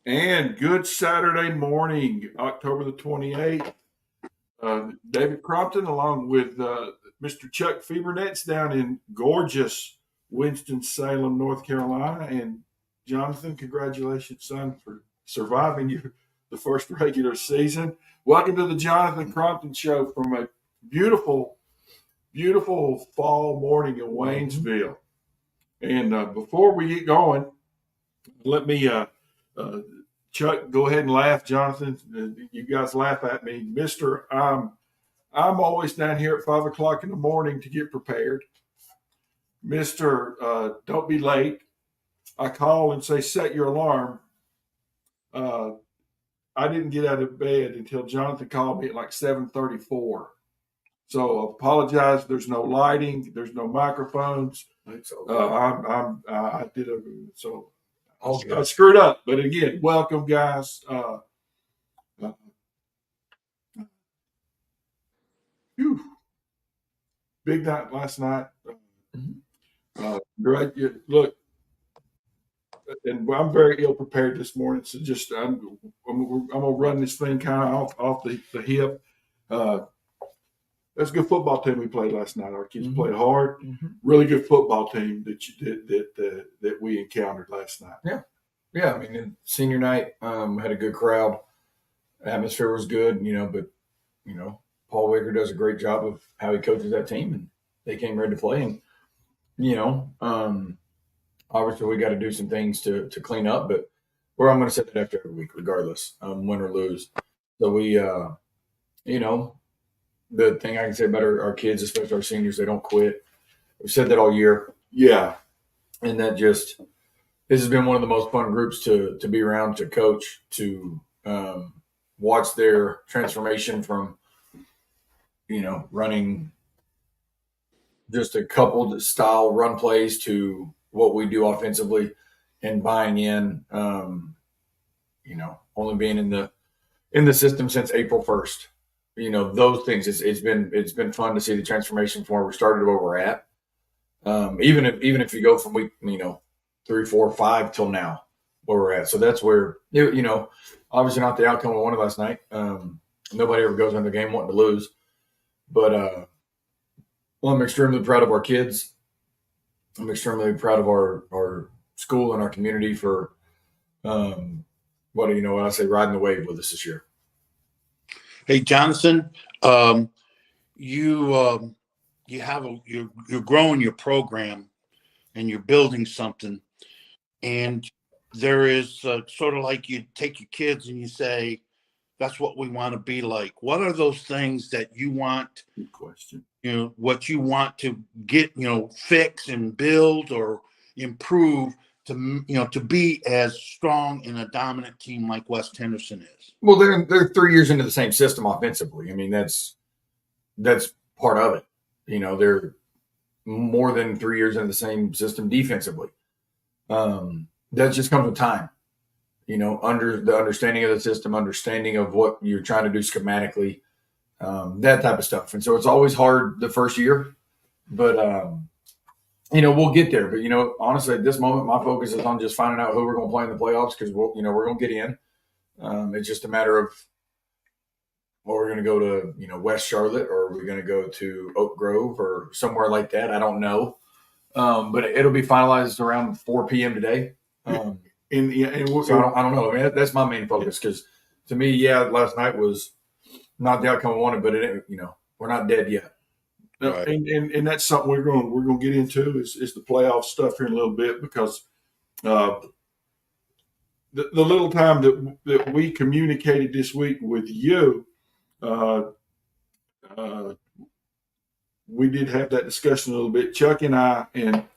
And good Saturday morning, October the 28th. David Crompton, along with Mr. Chuck Fiebernett's down in gorgeous Winston-Salem, North Carolina. And Jonathan, congratulations, son, for surviving the first regular season. Welcome to the Jonathan Crompton Show from a beautiful, beautiful fall morning in Waynesville. And before we get going, let me Chuck, go ahead and laugh, Jonathan. You guys laugh at me, Mister. I'm always down here at 5 o'clock in the morning to get prepared, Mister. Don't be late. I call and say set your alarm. Uh, I didn't get out of bed until Jonathan called me at like 7:34. So apologize. There's no lighting. There's no microphones. I did a so. I screwed up, but again, welcome, guys. Big night last night. Look, and I'm very ill prepared this morning, so just I'm gonna run this thing kind of off the hip. That's a good football team we played last night. Our kids played hard. Really good football team that we encountered last night. Yeah. I mean, senior night had a good crowd. Atmosphere was good, but Paul Waker does a great job of how he coaches that team, and they came ready to play. And obviously we got to do some things to clean up, but I'm going to set that after every week, regardless, win or lose. So we, the thing I can say about our kids, especially our seniors, they don't quit. We've said that all year. Yeah. And this has been one of the most fun groups to be around, to coach, to watch their transformation from, running just a coupled style run plays to what we do offensively and buying in, only being in the system since April 1st. Those things, it's been fun to see the transformation from where we started to where we're at. Even if you go from week, 3, 4, 5 till now, where we're at. So that's where, obviously not the outcome we wanted last night. Nobody ever goes into the game wanting to lose. But I'm extremely proud of our kids. I'm extremely proud of our school and our community for, riding the wave with us this year. Hey, Jonathan, you're growing your program and you're building something, and there is sort of like you take your kids and you say, that's what we want to be like. What are those things that you want? Good question. What you want to get, fix and build or improve to be as strong and a dominant team like West Henderson is? Well, they're 3 years into the same system offensively. I mean, that's part of it. They're more than 3 years into the same system defensively. That just comes with time. Under the understanding of the system, understanding of what you're trying to do schematically, that type of stuff. And so it's always hard the first year, but we'll get there. But honestly, at this moment, my focus is on just finding out who we're going to play in the playoffs, because we're going to get in. It's just a matter of, we're going to go to West Charlotte, or are we going to go to Oak Grove or somewhere like that? I don't know, but it'll be finalized around 4 p.m. today. So I don't know. I mean, that's my main focus, because to me, last night was not the outcome I wanted, but we're not dead yet. No, right. And that's something we're going to get into is the playoff stuff here in a little bit, because the little time that we communicated this week with you, we did have that discussion a little bit. Chuck and I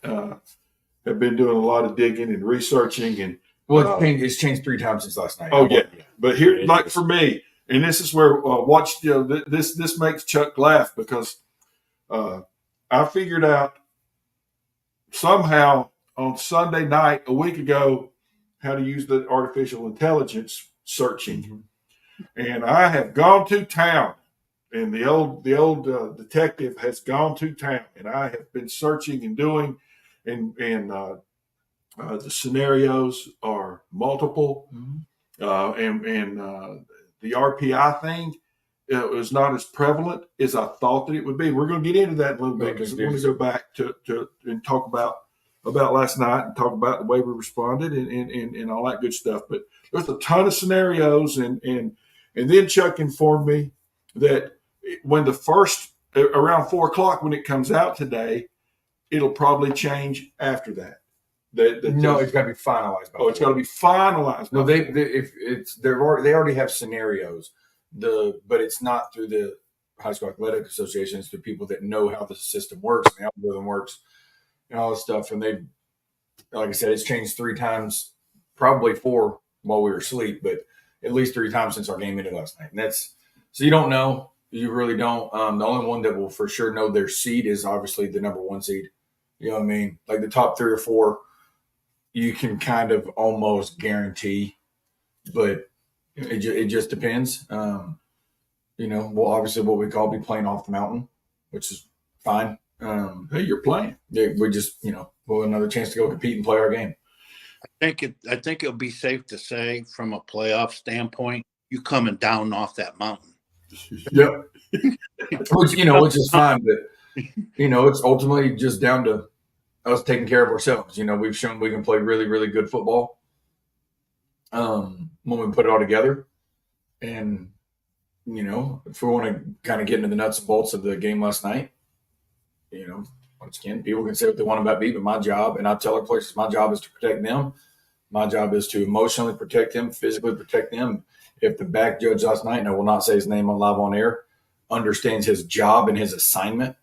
have been doing a lot of digging and researching, and it's changed 3 times since last night. Oh yeah, but here, like for me, and this is where this makes Chuck laugh, because I figured out somehow on Sunday night a week ago how to use the artificial intelligence searching, and I have gone to town, and the old detective has gone to town, and I have been searching and doing, and the scenarios are multiple. and the RPI thing was not as prevalent as I thought that it would be. We're going to get into that in a little bit because I want to go back to and talk about last night and talk about the way we responded and all that good stuff. But there's a ton of scenarios, and then Chuck informed me that when the first around 4 o'clock when it comes out today, it'll probably change after that. No, it's got to be finalized. It's got to be finalized. No, they already have scenarios. But it's not through the high school athletic association. It's through people that know how the system works and the algorithm works and all this stuff. And they, like I said, it's changed 3 times, probably 4 while we were asleep, but at least 3 times since our game ended last night. And that's so you don't know. You really don't. The only one that will for sure know their seed is obviously the number 1 seed. You know what I mean? Like the top 3 or 4, you can kind of almost guarantee, but it just depends. Well, obviously what we call be playing off the mountain, which is fine. Hey, you're playing. Yeah, we just, we'll have another chance to go compete and play our game. I think it'll be safe to say from a playoff standpoint, you coming down off that mountain. Yep. which is fine, but it's ultimately just down to us taking care of ourselves. We've shown we can play really, really good football. When we put it all together, and if we want to kind of get into the nuts and bolts of the game last night, once again, people can say what they want about me, but my job, and I tell our players, my job is to protect them. My job is to emotionally protect them, physically protect them. If the back judge last night, and I will not say his name live on air, understands his job and his assignment,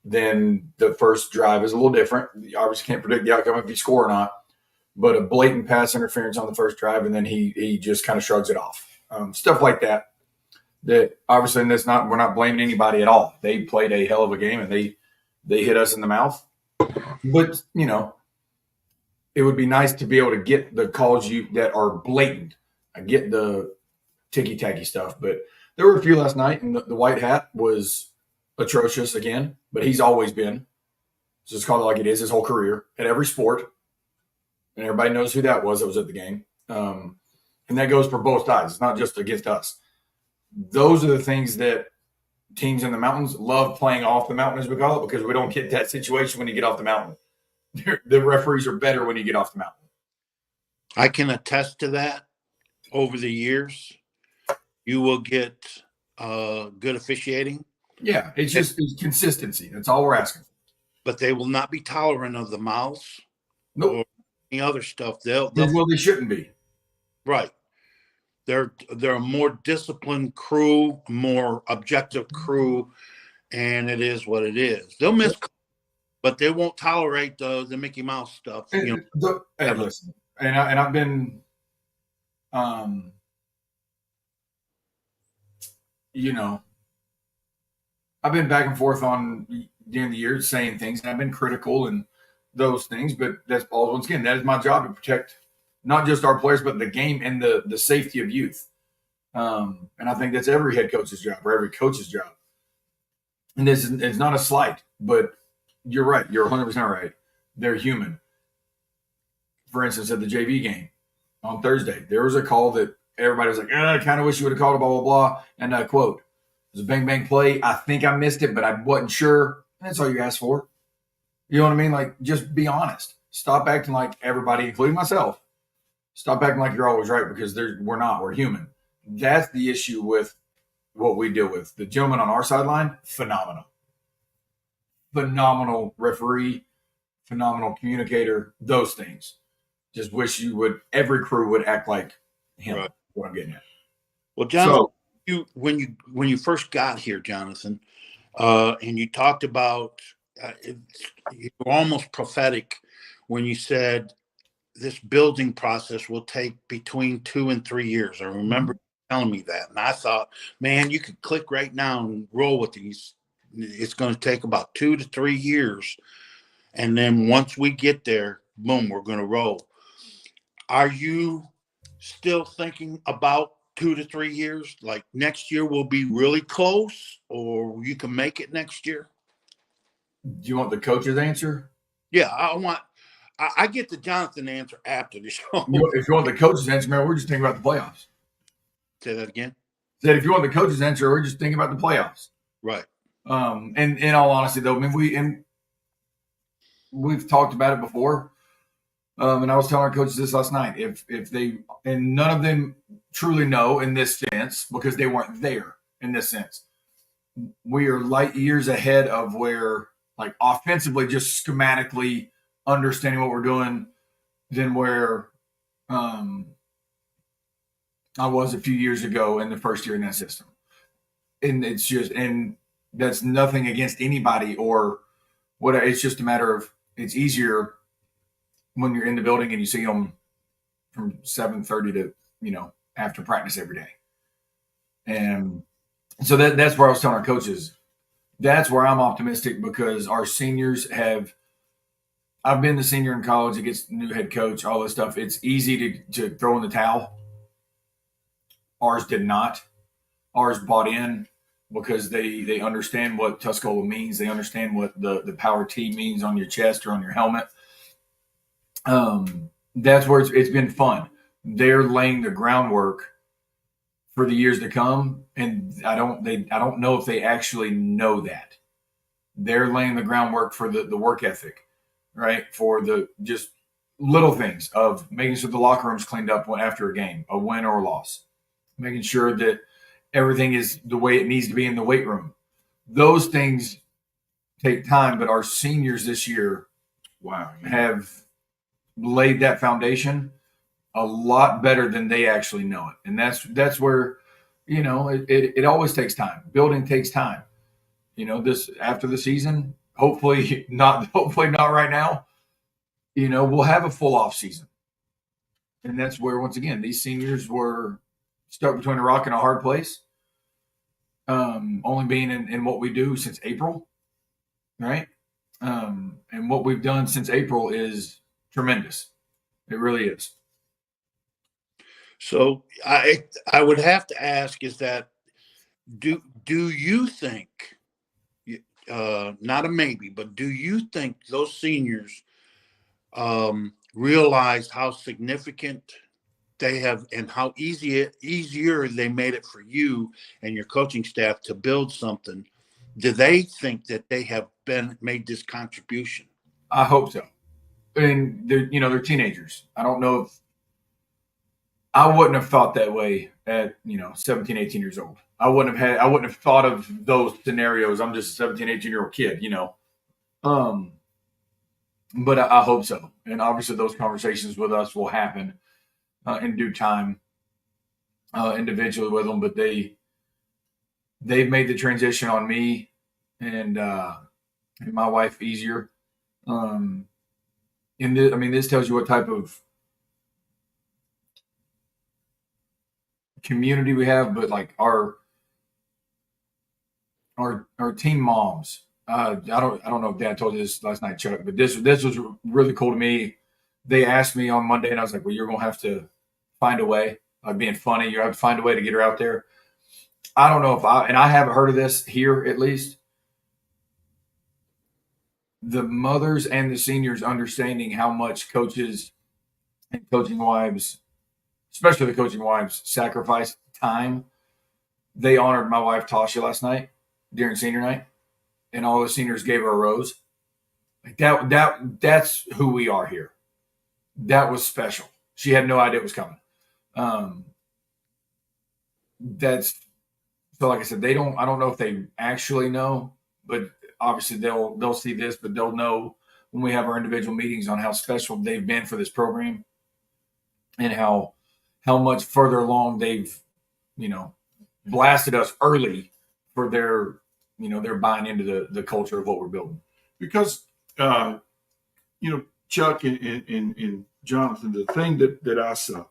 then the first drive is a little different. You obviously can't predict the outcome if you score or not. But a blatant pass interference on the first drive, and then he just kind of shrugs it off. Stuff like that. That obviously, and we're not blaming anybody at all. They played a hell of a game, and they hit us in the mouth. But it would be nice to be able to get the calls that are blatant. I get the ticky tacky stuff, but there were a few last night, and the white hat was atrocious again. But he's always been. Just call it like it is his whole career at every sport. And everybody knows who that was at the game. And that goes for both sides. It's not just against us. Those are the things that teams in the mountains love playing off the mountain, as we call it, because we don't get that situation when you get off the mountain. The referees are better when you get off the mountain. I can attest to that. Over the years, you will get good officiating. Yeah, it's consistency. That's all we're asking. But they will not be tolerant of the mouths. Nope. Or any other stuff. They shouldn't be. Right. They're a more disciplined crew, more objective crew, and it is what it is. They'll miss, but they won't tolerate the Mickey Mouse stuff. Hey, listen, and I've been, I've been back and forth on during the years saying things, and I've been critical and those things, but that's all. Once again, that is my job to protect not just our players, but the game and the safety of youth. And I think that's every head coach's job or every coach's job. And it's not a slight, but you're right. You're 100% right. They're human. For instance, at the JV game on Thursday, there was a call that everybody was like, I kind of wish you would have called it, blah, blah, blah. And I quote, it was a bang, bang play. I think I missed it, but I wasn't sure. And that's all you asked for. You know what I mean? Like, just be honest. Stop acting like everybody, including myself. Stop acting like you're always right, because we're not. We're human. That's the issue with what we deal with. The gentleman on our sideline, phenomenal. Phenomenal referee, phenomenal communicator, those things. Just wish every crew would act like him. Right. What I'm getting at. Well, Jonathan, when you first got here, Jonathan, and you talked about you were almost prophetic when you said this building process will take between 2 and 3 years. I remember telling me that, and I thought, man, you could click right now and roll with these. It's going to take about 2 to 3 years, and then once we get there, boom, we're going to roll. Are you still thinking about 2 to 3 years? Like next year will be really close, or you can make it next year? Do you want the coach's answer? Yeah, I want. I get the Jonathan answer after the show. If you want the coach's answer, man, we're just thinking about the playoffs. Say that again. Said if you want the coach's answer, we're just thinking about the playoffs. Right. And in all honesty, though, I mean, we've talked about it before. And I was telling our coaches this last night. If they, and none of them truly know in this sense because they weren't there in this sense. We are light years ahead of where, like, offensively, just schematically understanding what we're doing than where I was a few years ago in the first year in that system. And it's just, and that's nothing against anybody or what. It's just a matter of, it's easier when you're in the building and you see them from 7:30 to, after practice every day. And so that's where I was telling our coaches, that's where I'm optimistic because our seniors I've been the senior in college, it gets new head coach, all this stuff. It's easy to throw in the towel. Ours did not. Ours bought in because they understand what Tuscola means. They understand what the power T means on your chest or on your helmet. That's where it's been fun. They're laying the groundwork for the years to come, and I don't know if they actually know that. They're laying the groundwork for the work ethic, right? For the just little things of making sure the locker room's cleaned up after a game, a win or a loss, making sure that everything is the way it needs to be in the weight room. Those things take time, but our seniors this year, have laid that foundation a lot better than they actually know it. And that's where, it always takes time. Building takes time. This after the season, hopefully not right now, we'll have a full off season. And that's where, once again, these seniors were stuck between a rock and a hard place. Only being in what we do since April, right? And what we've done since April is tremendous. It really is. So I would have to ask, is that do you think, not a maybe, but do you think those seniors realized how significant they have and how easier they made it for you and your coaching staff to build something? Do they think that they have made this contribution? I hope so. And they're teenagers. I don't know if I wouldn't have thought that way at 17, 18 years old. I wouldn't have thought of those scenarios. I'm just a 17, 18-year-old kid, but I hope so. And obviously those conversations with us will happen in due time, individually with them. But they've made the transition on me and my wife easier. And this tells you what type of community we have, but like our teen moms. I don't know if Dad told you this last night, Chuck, but this was really cool to me. They asked me on Monday, and I was like, "Well, you're gonna have to find a way." Like being funny, you have to find a way to get her out there. I don't know if I haven't heard of this here at least. The mothers and the seniors understanding how much coaches and coaching wives, especially the coaching wives, sacrifice time. They honored my wife Tasha last night during senior night, and all the seniors gave her a rose. Like that's who we are here. That was special. She had no idea it was coming. That's so. Like I said, I don't know if they actually know, but obviously they'll see this, but they'll know when we have our individual meetings on how special they've been for this program and how much further along they've blasted us early for their buying into the culture of what we're building. Because Chuck and Jonathan, the thing that I saw,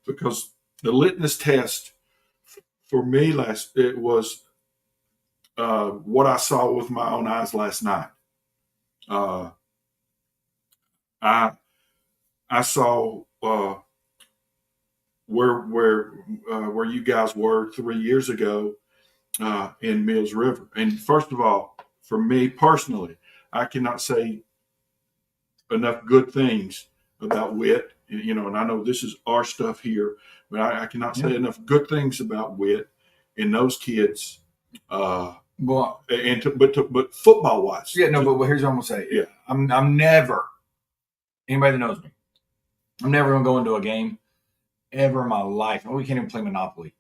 because the litmus test for me it was what I saw with my own eyes last night. I saw where you guys were 3 years ago in Mills River. And first of all, for me personally, I cannot say enough good things about Witt, and I know this is our stuff here, but I cannot say enough good things about Witt and those kids. Well, But football wise, yeah, no, but here's what I'm gonna say. Yeah. I'm never, anybody that knows me, I'm never gonna go into a game ever in my life. We can't even play Monopoly,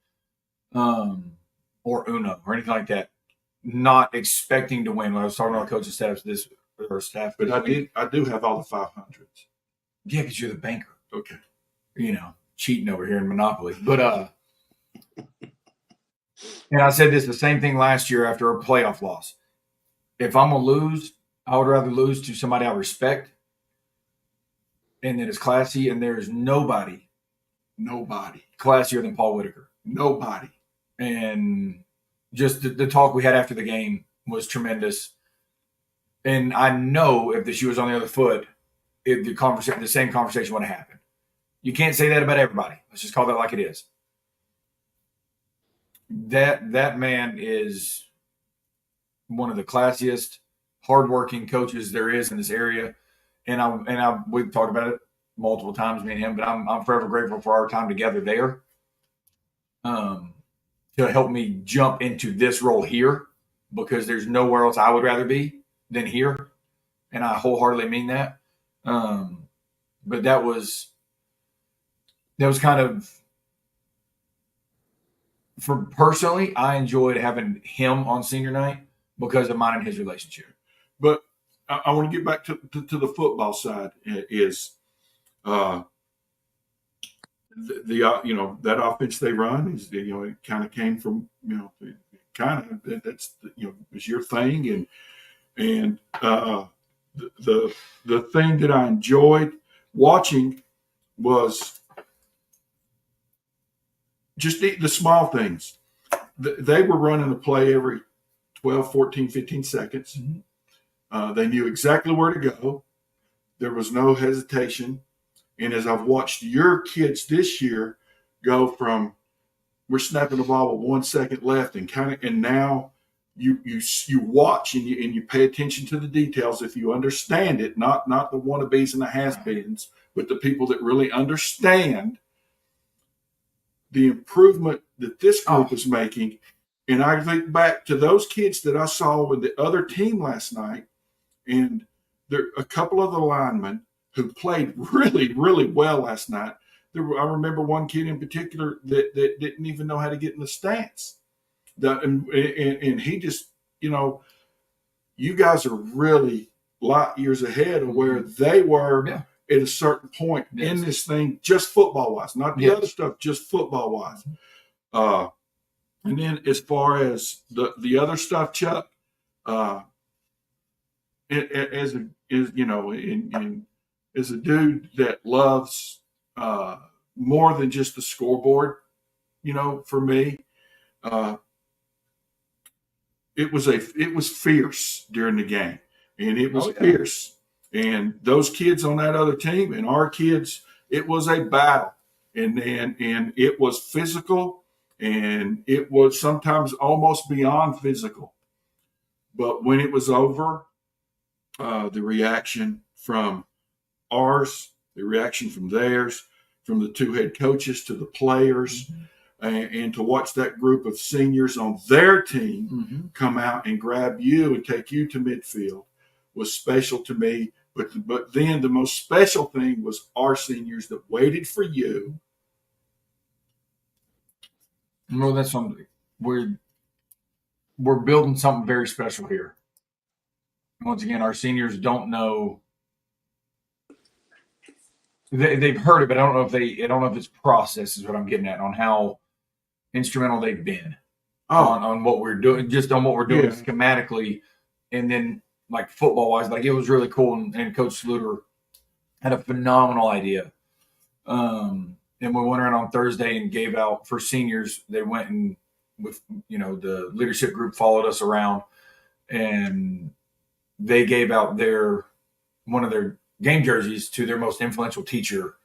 or Uno or anything like that, not expecting to win. When I was talking to our coaching staff but I do have all the 500s. Yeah, because you're the banker. Okay. Cheating over here in Monopoly. But and I said this the same thing last year after a playoff loss. If I'm gonna lose, I would rather lose to somebody I respect and that is classy, and there's nobody classier than Paul Whitaker. Nobody. And just the talk we had after the game was tremendous. And I know if the shoe was on the other foot, the same conversation would have happened. You can't say that about everybody. Let's just call that like it is. That man is one of the classiest, hardworking coaches there is in this area, and we've talked about it multiple times, me and him. But I'm forever grateful for our time together there, to help me jump into this role here, because there's nowhere else I would rather be than here, and I wholeheartedly mean that. But that was kind of, for personally, I enjoyed having him on senior night because of mine and his relationship. But I want to get back to the football side. Is that offense they run is it kind of came from that's is your thing, and the thing that I enjoyed watching was just the small things. They were running a play every 12, 14, 15 seconds. Mm-hmm. They knew exactly where to go. There was no hesitation. And as I've watched your kids this year go from, we're snapping the ball with 1 second left, and now you watch and you pay attention to the details if you understand it, not the wannabes and the has-beens, but the people that really understand the improvement that this group is making. And I think back to those kids that I saw with the other team last night, and there a couple of the linemen who played really, really well last night. I remember one kid in particular that didn't even know how to get in the stance. And he just, you guys are really light years ahead of where they were at a certain point in this thing, just football-wise, not the other stuff, just football-wise. And then as far as the other stuff, Chuck, as a dude that loves more than just the scoreboard, for me, it was fierce during the game, and it was fierce. And those kids on that other team and our kids, it was a battle, and it was physical, and it was sometimes almost beyond physical. But when it was over, the reaction from ours, the reaction from theirs, from the two head coaches to the players, and to watch that group of seniors on their team come out and grab you and take you to midfield was special to me. But then the most special thing was our seniors that waited for you. No, that's something. We're building something very special here. Once again, our seniors don't know. They've heard it, but I don't know if it's process is what I'm getting at, on how instrumental they've been on what we're doing, just on what we're doing schematically, and then like football wise, like it was really cool. And Coach Sluter had a phenomenal idea. And we went around on Thursday and gave out for seniors. They went and with the leadership group followed us around, and they gave out one of their game jerseys to their most influential teacher.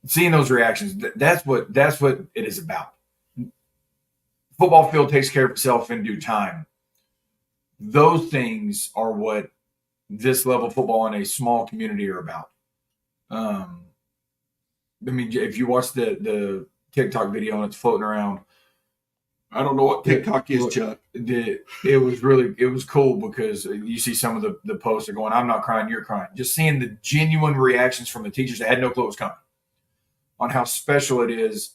Seeing those reactions, that's what it is about. Football field takes care of itself in due time. Those things are what this level of football in a small community are about. I mean, if you watch the TikTok video and it's floating around, I don't know what TikTok is, Chuck. It was cool because you see some of the posts are going, I'm not crying, you're crying. Just seeing the genuine reactions from the teachers that had no clue it was coming on how special it is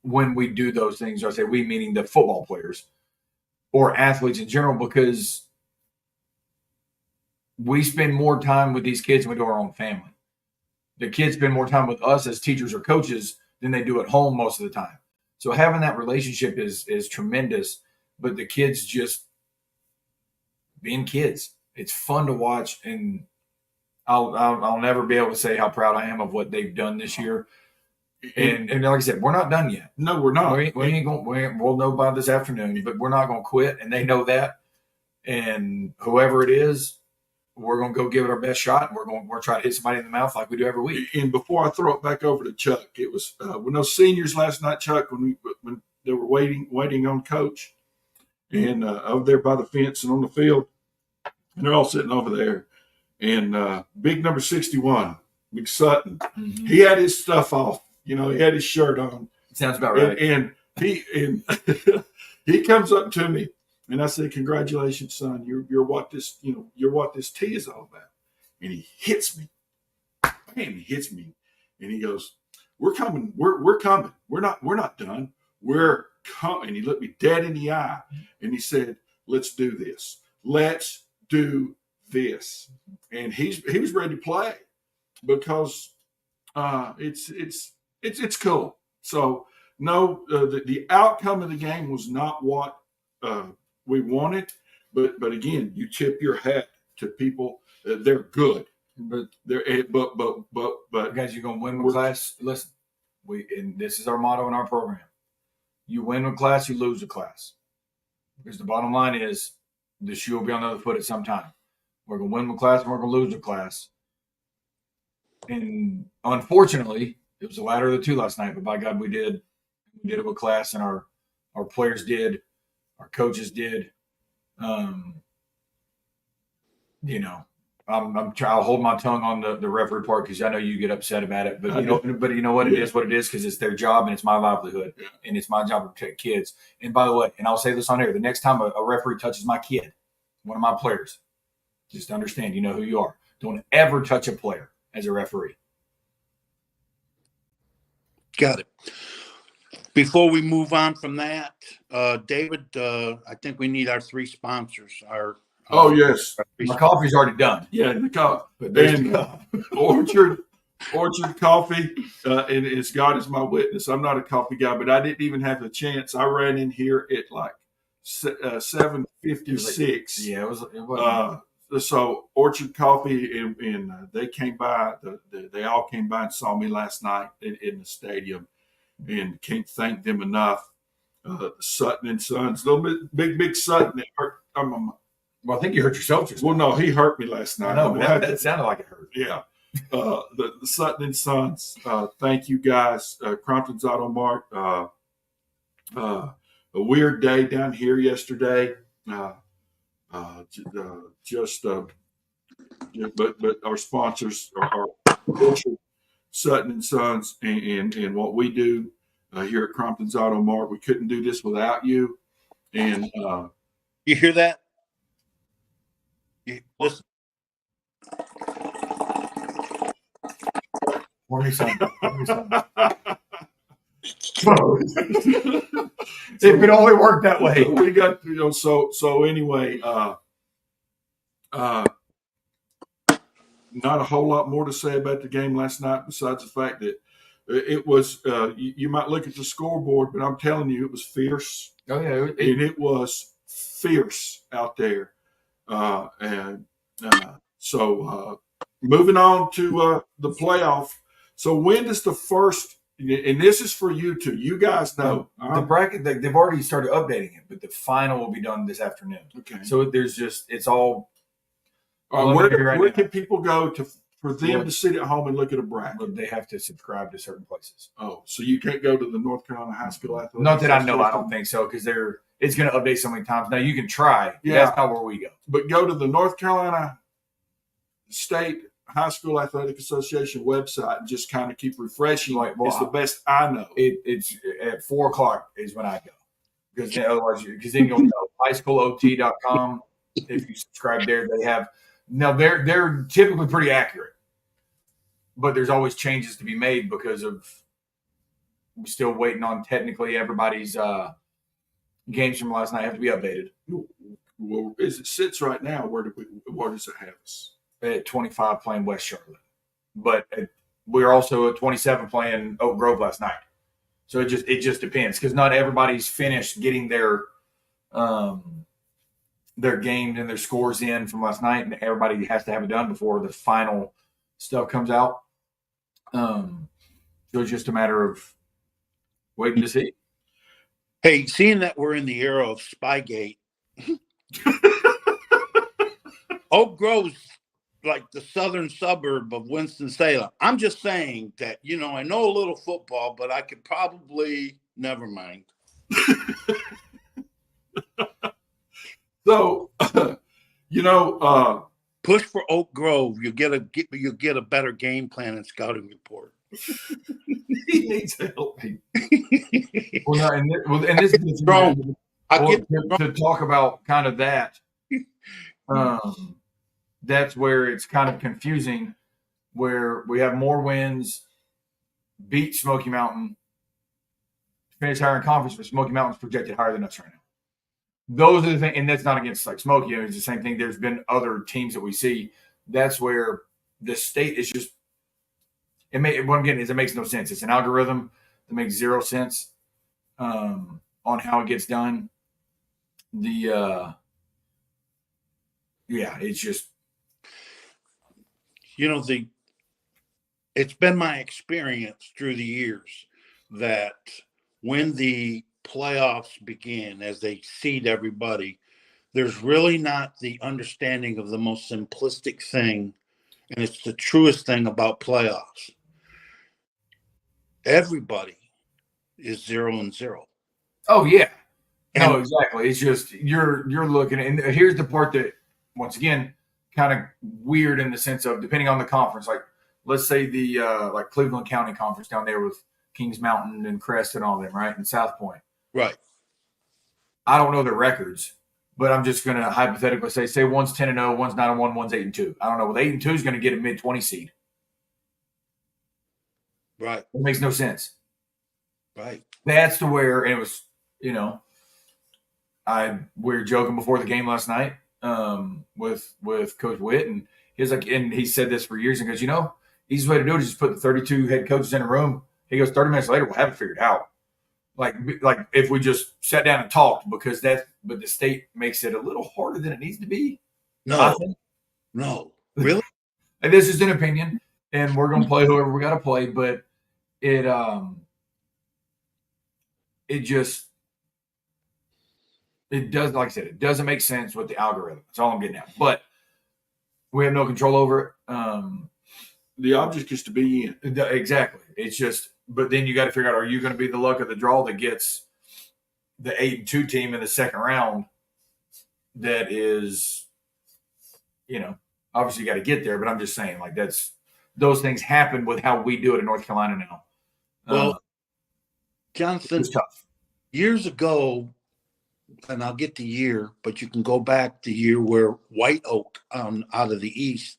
when we do those things. I say we, meaning the football players or athletes in general, because we spend more time with these kids than we do our own family. The kids spend more time with us as teachers or coaches than they do at home most of the time. So having that relationship is tremendous, but the kids just being kids. It's fun to watch, and I'll never be able to say how proud I am of what they've done this year. And like I said, we're not done yet. No, we're not. We'll know by this afternoon, but we're not going to quit, and they know that. And whoever it is, we're going to go give it our best shot, and we're trying to hit somebody in the mouth like we do every week. And before I throw it back over to Chuck, it was when those seniors last night, Chuck, when they were waiting on Coach, and over there by the fence and on the field, and they're all sitting over there, and big number 61, Big Sutton, he had his stuff off. He had his shirt on. Sounds about right. And he comes up to me. And I said, "Congratulations, son. You're what this tea is all about." And he hits me. Bam, he hits me. And he goes, "We're coming. We're coming. We're not done. We're coming." And he looked me dead in the eye and he said, "Let's do this. Let's do this." And he was ready to play because it's cool. So no, the outcome of the game was not what we wanted, but again, you tip your hat to people. They're good, but guys, you're gonna win with class. Listen, and this is our motto in our program: you win with class, you lose with class. Because the bottom line is, the shoe will be on the other foot at some time. We're gonna win with class, and we're gonna lose with class. And unfortunately, it was the latter of the two last night. But by God, we did it with class, and our players did. Our coaches did. I'll hold my tongue on the referee part because I know you get upset about it. But you know what? It is what it is because it's their job and it's my livelihood and it's my job to protect kids. And by the way, and I'll say this on air: the next time a referee touches my kid, one of my players, just understand, you know who you are. Don't ever touch a player as a referee. Got it. Before we move on from that, David, I think we need our three sponsors. Yes, my coffee's already done. Yeah, the coffee. And Orchard Coffee, and it's God is my witness. I'm not a coffee guy, but I didn't even have a chance. I ran in here at like 7:56. Yeah, it was. So Orchard Coffee, and they came by. They all came by and saw me last night in the stadium. And can't thank them enough. Sutton and Sons, little big Sutton. Well, I think you hurt yourself just. Well, no, he hurt me last night. No, that sounded like it hurt. Yeah, the Sutton and Sons. Thank you guys. Crompton's Auto Mart. A weird day down here yesterday. But our sponsors are Sutton and Sons, and what we do here at Crompton's Auto Mart. We couldn't do this without you. And you hear that? Listen. Pour me some. If it only worked that way. We got so anyway. Not a whole lot more to say about the game last night besides the fact that it was, you might look at the scoreboard, but I'm telling you, it was fierce. Oh, yeah. And it was fierce out there. So moving on to the playoff. So when does the first, and this is for you two, you guys know. The bracket, they've already started updating it, but the final will be done this afternoon. Okay. So it's all. Where can people go for them to sit at home and look at a bracket? But they have to subscribe to certain places. Oh, so you can't go to the North Carolina High School Athletics? Not that I know. I don't think so because it's going to update so many times. Now you can try. Yeah, that's not where we go. But go to the North Carolina State High School Athletic Association website and just kind of keep refreshing. Like, well, it's the best I know. It's at 4:00 is when I go, because otherwise, because then you'll know highschoolot.com. If you subscribe there, they have now they're typically pretty accurate, but there's always changes to be made because of we're still waiting on technically everybody's games from last night have to be updated. Well, as it sits right now, where does it have us? At 25 playing West Charlotte, but we're also at 27 playing Oak Grove last night. So it just depends, because not everybody's finished getting their games and their scores in from last night, and everybody has to have it done before the final stuff comes out. So it's just a matter of waiting to see. Hey, seeing that we're in the era of Spygate, Oak Grove's like the southern suburb of Winston-Salem. I'm just saying that, I know a little football, but I could probably never mind. So, push for Oak Grove. You'll get a better game plan and scouting report. He needs help. Well, no, and this is to talk about kind of that. That's where it's kind of confusing, where we have more wins, beat Smoky Mountain, finish higher in conference, but Smoky Mountain's projected higher than us right now. Those are the things, and that's not against like Smoky. It's the same thing. There's been other teams that we see. That's where the state is just. What I'm getting is it makes no sense. It's an algorithm that makes zero sense on how it gets done. It's just. It's been my experience through the years that when the playoffs begin, as they seed everybody, there's really not the understanding of the most simplistic thing, and it's the truest thing about playoffs. Everybody is 0-0. Oh yeah, no, exactly. It's just you're looking, and here's the part that once again kind of weird in the sense of depending on the conference. Like let's say the like Cleveland County Conference down there with Kings Mountain and Crest and all them, right, and South Point. Right. I don't know their records, but I'm just going to hypothetically say one's 10-0, one's 9-1, one's 8-2. I don't know. Well, 8-2 is going to get a mid-20 seed. Right. It makes no sense. Right. That's to where, and it was, we were joking before the game last night with Coach Witt, and he was like, and he said this for years, and goes, easiest way to do it is just put the 32 head coaches in a room. He goes, 30 minutes later, we'll have it figured out. Like if we just sat down and talked, but the state makes it a little harder than it needs to be. No, really. And this is an opinion, and we're going to play whoever we got to play, but it does, like I said, it doesn't make sense with the algorithm. That's all I'm getting at. But we have no control over it. The object is to be in. Exactly. It's just, but then you got to figure out, are you going to be the luck of the draw that gets the 8-2 team in the second round? That is, obviously you got to get there, but I'm just saying, like, those things happen with how we do it in North Carolina now. Well, Jonathan, it's tough. Years ago, and I'll get the year, but you can go back the year where White Oak out of the East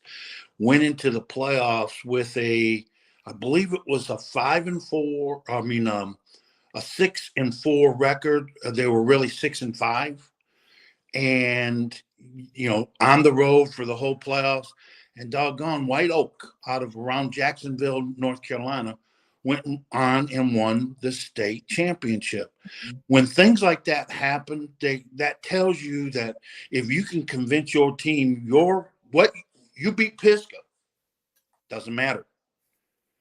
went into the playoffs with I believe it was a 5-4. A 6-4 record. They were really 6-5, and on the road for the whole playoffs. And doggone, White Oak out of around Jacksonville, North Carolina, went on and won the state championship. When things like that happen, that tells you that if you can convince your team you beat Pisgah, doesn't matter.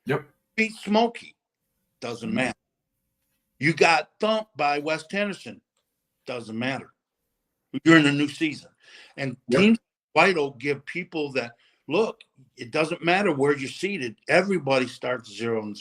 Yep. Beat Smoky, doesn't matter. You got thumped by West Henderson, doesn't matter. You're in a new season. And teams like White Oak give people that, look, it doesn't matter where you're seated. Everybody starts 0-0.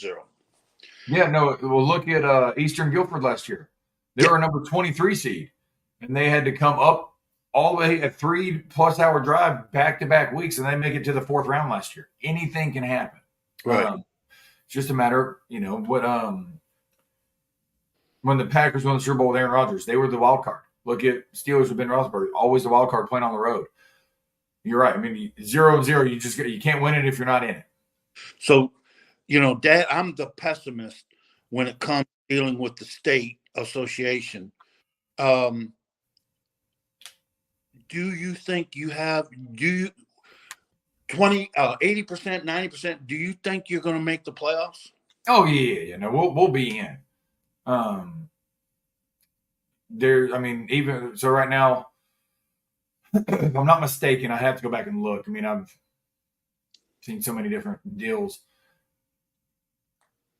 Yeah, no, well, look at Eastern Guilford last year. They were a number 23 seed, and they had to come up all the way a 3+ hour drive back-to-back weeks, and they make it to the 4th round last year. Anything can happen. Right. It's just a matter, what when the Packers won the Super Bowl with Aaron Rodgers, they were the wild card. Look at Steelers with Ben Roethlisberger, always the wild card playing on the road. You're right. I mean, 0-0, you can't win it if you're not in it. So, Dad, I'm the pessimist when it comes to dealing with the state association. Do you think you have 80%, 90%? Do you think you're going to make the playoffs? Oh yeah. No, we'll be in. Even so, right now, if I'm not mistaken, I have to go back and look. I mean, I've seen so many different deals.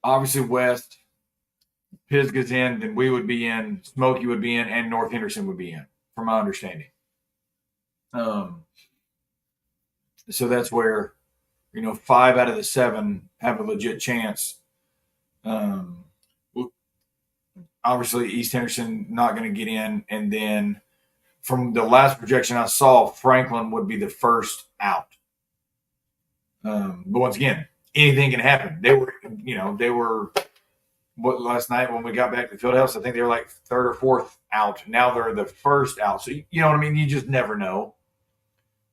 Obviously, West, Pisgah's in, then we would be in, Smoky would be in, and North Henderson would be in, from my understanding. So that's where, 5 out of the 7 have a legit chance. Obviously, East Henderson not going to get in, and then from the last projection I saw, Franklin would be the first out. But once again, anything can happen. They were last night when we got back to the Fieldhouse, I think they were like 3rd or 4th out. Now they're the first out. So, you know what I mean? You just never know.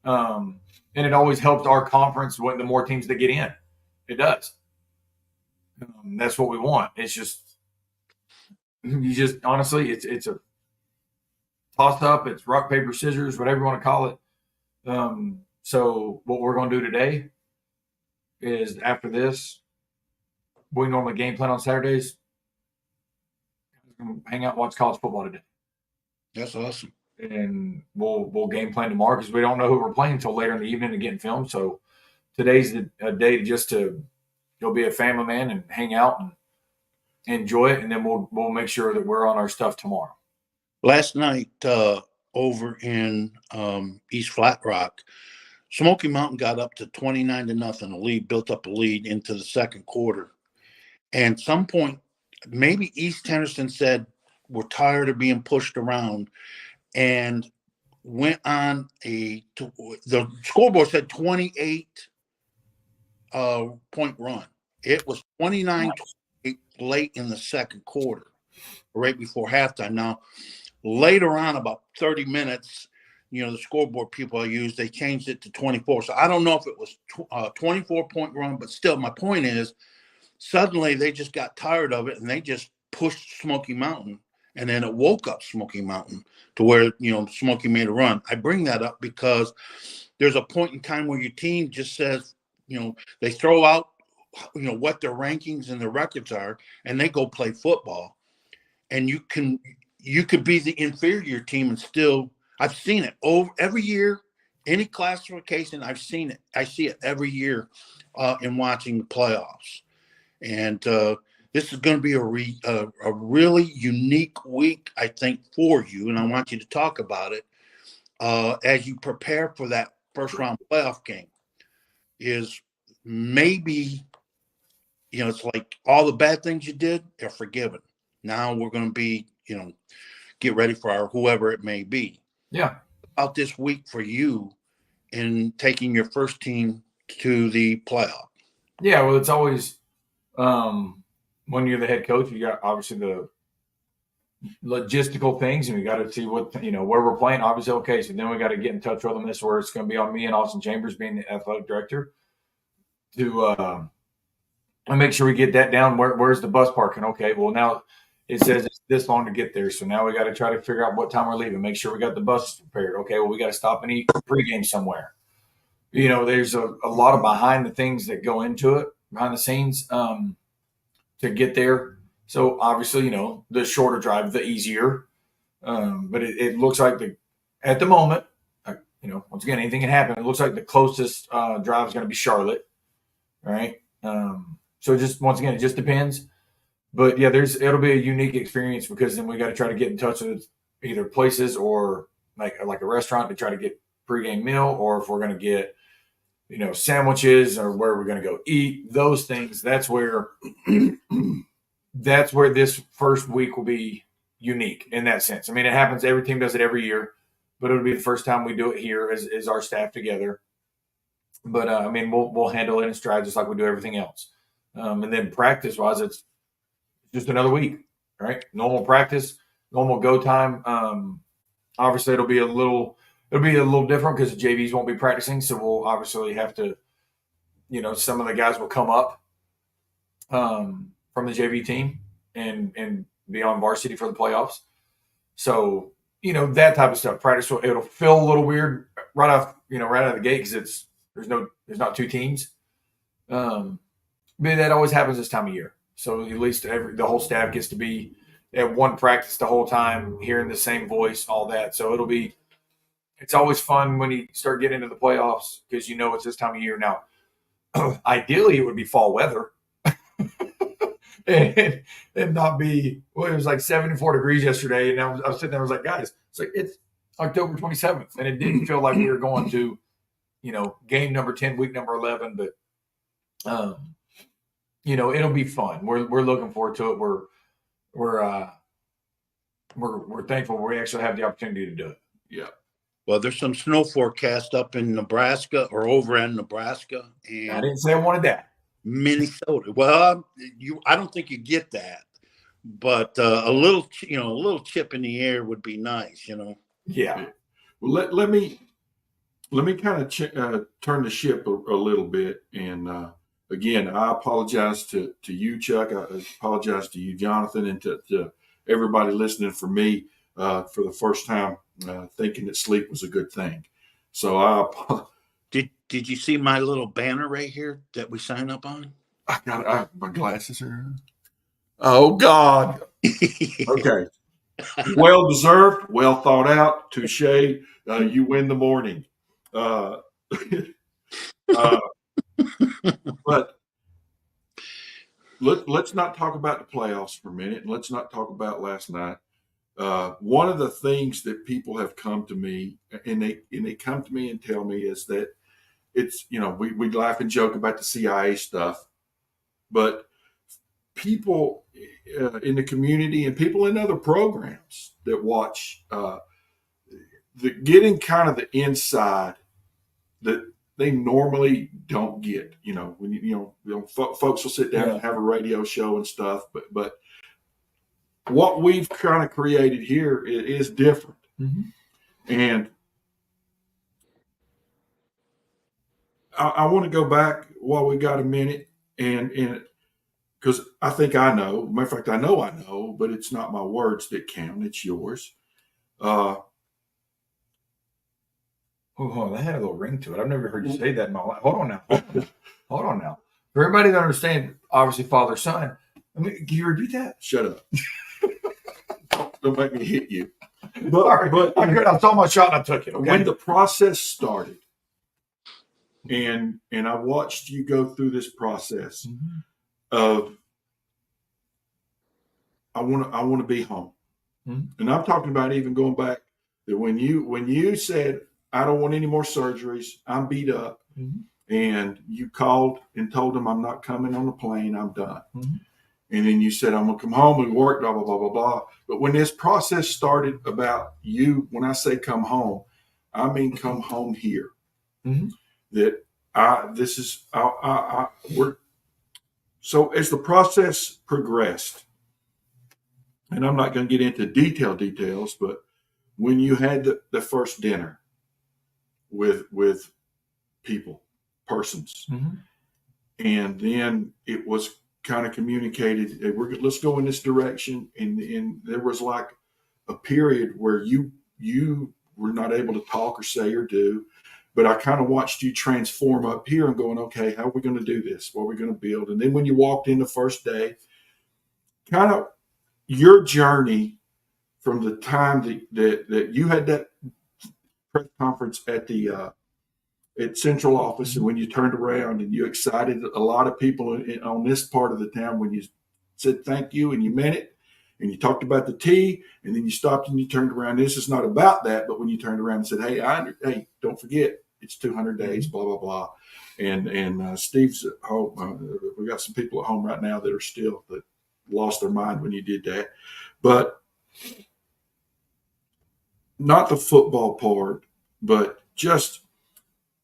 And it always helps our conference when the more teams that get in. It does. That's what we want. It's just, honestly, it's a toss up. It's rock, paper, scissors, whatever you want to call it. So what we're going to do today is after this, we normally game plan on Saturdays. Hang out, and watch college football today. That's awesome. And we'll game plan tomorrow because we don't know who we're playing until later in the evening and getting filmed. So today's a day to go be a family man and hang out and enjoy it, and then we'll make sure that we're on our stuff tomorrow. Last night over in East Flat Rock, Smoky Mountain got up to 29-0 lead, built up a lead into the second quarter. And some point, maybe East Henderson said, we're tired of being pushed around, and went on the scoreboard said 28 point run. It was 29 late in the second quarter, right before halftime. Now, later on, about 30 minutes, the scoreboard people I use, they changed it to 24. So I don't know if it was a 24-point run, but still, my point is, suddenly they just got tired of it and they just pushed Smoky Mountain, and then it woke up Smoky Mountain to where, Smoky made a run. I bring that up because there's a point in time where your team just says, they throw out, what their rankings and their records are, and they go play football. And you could be the inferior team and still, I've seen it every year, any classification, I've seen it. I see it every year in watching the playoffs. And this is going to be a really unique week, I think, for you. And I want you to talk about it as you prepare for that first round playoff game. Is maybe, it's like all the bad things you did are forgiven. Now we're going to be, get ready for our whoever it may be. Yeah. About this week for you in taking your first team to the playoff. Yeah, well, it's always when you're the head coach, you got obviously the logistical things, and we got to see what where we're playing. Obviously, okay, so then we got to get in touch with them. This is where it's going to be on me and Austin Chambers, being the athletic director, to make sure we get that down. Where's the bus parking? Okay, well now it says it's this long to get there, so now we got to try to figure out what time we're leaving. Make sure we got the buses prepared. Okay, well we got to stop and eat pregame somewhere. There's a lot of behind the things that go into it, behind the scenes, to get there. So obviously, the shorter drive, the easier. But it looks like at the moment, once again, anything can happen. It looks like the closest drive is going to be Charlotte, right? So just once again, it just depends. But yeah, it'll be a unique experience because then we got to try to get in touch with either places or like a restaurant to try to get pregame meal, or if we're going to get sandwiches, or where we're going to go eat, those things. That's where this first week will be unique in that sense. I mean, it happens. Every team does it every year, but it'll be the first time we do it here as our staff together. But I mean, we'll handle it in stride just like we do everything else. And then practice wise, it's just another week, right? Normal practice, normal go time. Obviously, it'll be a little different because the JVs won't be practicing, so we'll obviously have to, some of the guys will come up from the JV team and be on varsity for the playoffs. So that type of stuff. Practice it'll feel a little weird right out of the gate because there's not two teams. But that always happens this time of year. So at least the whole staff gets to be at one practice the whole time, hearing the same voice, all that. So it's always fun when you start getting into the playoffs because it's this time of year now. Ideally, it would be fall weather and not be. Well, it was like 74 degrees yesterday, and I was sitting there. I was like, guys, it's October 27th, and it didn't feel like we were going to, game number 10, week number 11. But it'll be fun. We're looking forward to it. We're thankful we actually have the opportunity to do it. Yeah. Well, there's some snow forecast up in Nebraska or over in Nebraska, and I didn't say I wanted that. Minnesota. Well, I don't think you get that, but a little chip in the air would be nice, Yeah. Well, let me kind of turn the ship a little bit, and again, I apologize to you, Chuck. I apologize to you, Jonathan, and to everybody listening for me for the first time thinking that sleep was a good thing. So Did you see my little banner right here that we sign up on? My glasses are. Oh God. Okay. Well deserved. Well thought out. Touche. You win the morning. But let's not talk about the playoffs for a minute, and let's not talk about last night. One of the things that people have come to me, and they come to me and tell me is that it's, we laugh and joke about the CIA stuff, but people in the community and people in other programs that watch getting kind of the inside that they normally don't get. When folks will sit down and have a radio show and stuff, but what we've kind of created here is different. Mm-hmm. And I want to go back while we got a minute, and because I think I know. Matter of fact, I know, but it's not my words that count; it's yours. Oh, that had a little ring to it. I've never heard you say that in my life. Hold on now. For everybody to understand, obviously, father son. Can you repeat that? Shut up! Don't make me hit you. But I'm good. I saw my shot and I took it. Okay? When the process started, and I watched you go through this process of I want to be home, and I'm talking about even going back that when you said I don't want any more surgeries, I'm beat up, and you called and told them I'm not coming on the plane, I'm done. And then you said, I'm going to come home and work, blah, blah, blah, blah, blah. But when this process started about you, when I say come home, I mean come home here. That so as the process progressed, and I'm not going to get into details, but when you had the first dinner with persons, and then it was kind of communicated, let's go in this direction, and there was like a period where you were not able to talk or say or do, but I kind of watched you transform up here and going, okay, how are we going to do this? What are we going to build? And then when you walked in the first day, kind of your journey from the time that you had that press conference at central office, and when you turned around and you excited a lot of people on this part of the town when you said thank you and you meant it, and you talked about the tea, and then you stopped and you turned around. This is not about that, but when you turned around and said, hey, don't forget, it's 200 days, blah, blah, blah. And Steve's at home. We got some people at home right now that lost their mind when you did that. But not the football part, but just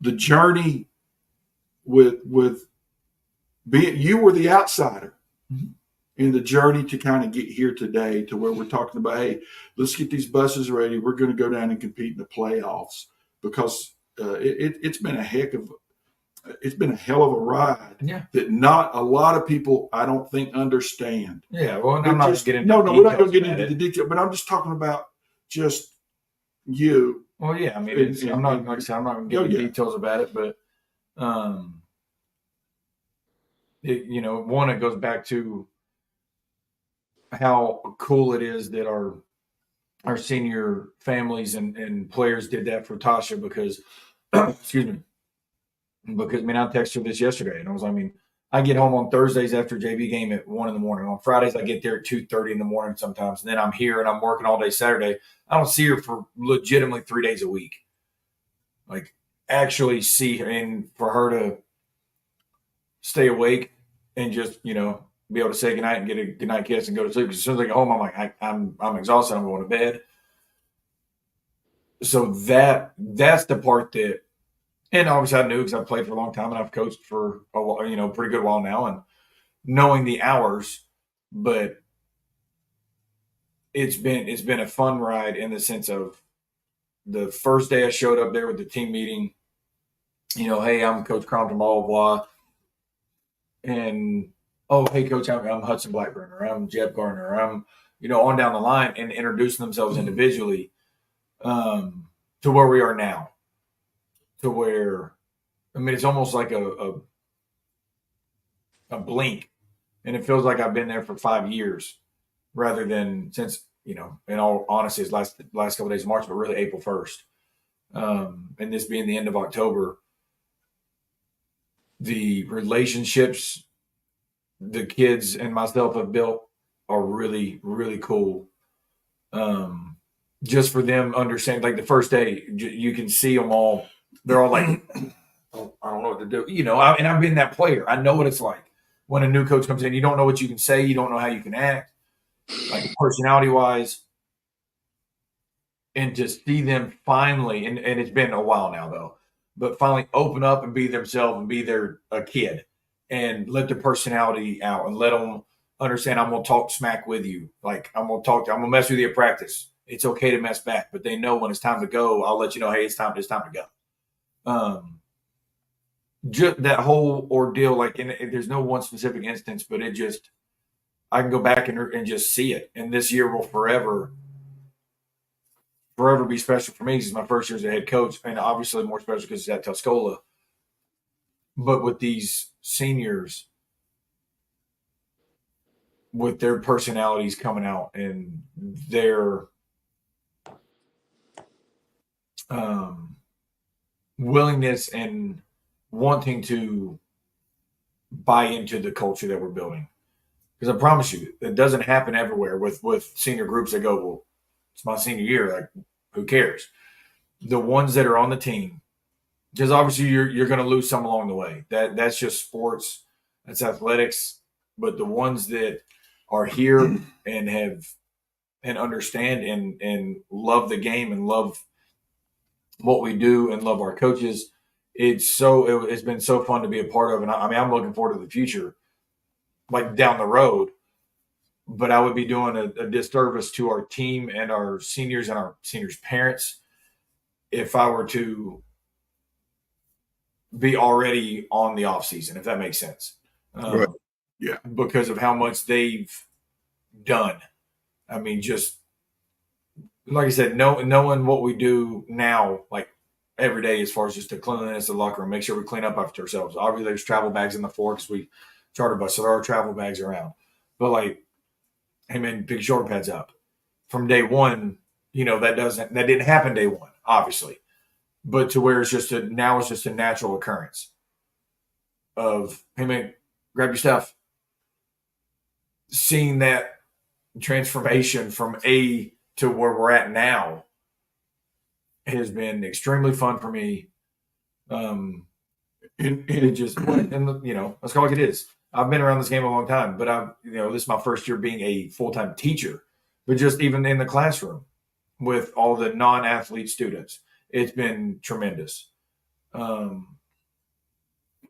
the journey with being, you were the outsider in the journey to kind of get here today to where we're talking about, hey, let's get these buses ready. We're going to go down and compete in the playoffs, because it's been a hell of a ride. Yeah. That not a lot of people, I don't think, understand. Yeah. Well, I'm not just getting no, we're not going to get into the detail, but I'm just talking about just you. Well, yeah. I mean, I'm not, like I said, I'm not going to get into details about it, but one, it goes back to how cool it is that our senior families and players did that for Tasha, because excuse me, because I mean, I texted her this yesterday, and I get home on Thursdays after JV game at 1 a.m. On Fridays, I get there at 2:30 in the morning sometimes, and then I'm here and I'm working all day Saturday. I don't see her for legitimately 3 days a week. Like, actually see her, and for her to stay awake and just, be able to say goodnight and get a goodnight kiss and go to sleep. Because as soon as I get home, I'm like, I'm exhausted. I'm going to bed. So that's the part that, and obviously I knew, because I've played for a long time and I've coached for a while, pretty good while now, and knowing the hours, but it's been a fun ride in the sense of the first day I showed up there with the team meeting, hey, I'm Coach Crompton, blah, blah, blah. And, oh, hey, Coach, I'm Hudson Blackburn, or I'm Jeb Garner, or I'm, on down the line, and introducing themselves individually to where we are now. To where, it's almost like a blink, and it feels like I've been there for 5 years, rather than since, in all honesty, it's last couple of days of March, but really April 1st. And this being the end of October, the relationships the kids and myself have built are really, really cool. Just for them understanding, like the first day, you can see them all. They're all like, oh, I don't know what to do. And I've been that player. I know what it's like when a new coach comes in. You don't know what you can say. You don't know how you can act, like personality-wise. And to see them finally, and it's been a while now, though, but finally open up and be themselves and be a kid and let their personality out and let them understand, I'm going to talk smack with you. Like, I'm going to mess with you at practice. It's okay to mess back, but they know when it's time to go, I'll let you know, hey, it's time to go. Just that whole ordeal, like, there's no one specific instance, but I can go back and just see it. And this year will forever be special for me, because it's my first year as a head coach, and obviously more special because it's at Tuscola. But with these seniors, with their personalities coming out and their willingness and wanting to buy into the culture that we're building. Because I promise you, it doesn't happen everywhere with senior groups that go, well, it's my senior year. Like, who cares? The ones that are on the team, because obviously you're going to lose some along the way. That's just sports. That's athletics. But the ones that are here and understand and love the game and love what we do and love our coaches, it's been so fun to be a part of. And I'm looking forward to the future, like down the road. But I would be doing a disservice to our team and our seniors and our seniors' parents if I were to be already on the off season, if that makes sense. Right. Yeah. Because of how much they've done. Just like I said, knowing what we do now, like every day, as far as just the cleanliness of the locker room, make sure we clean up after ourselves. Obviously, there's travel bags in the floor because we charter bus, so there are travel bags around. But like, hey man, pick shoulder pads up. From day one, that didn't happen day one, obviously. But to where it's just a natural occurrence of, hey man, grab your stuff. Seeing that transformation from A to where we're at now has been extremely fun for me. And it just, let's call it like it is. I've been around this game a long time, but this is my first year being a full-time teacher. But just even in the classroom, with all the non-athlete students. It's been tremendous.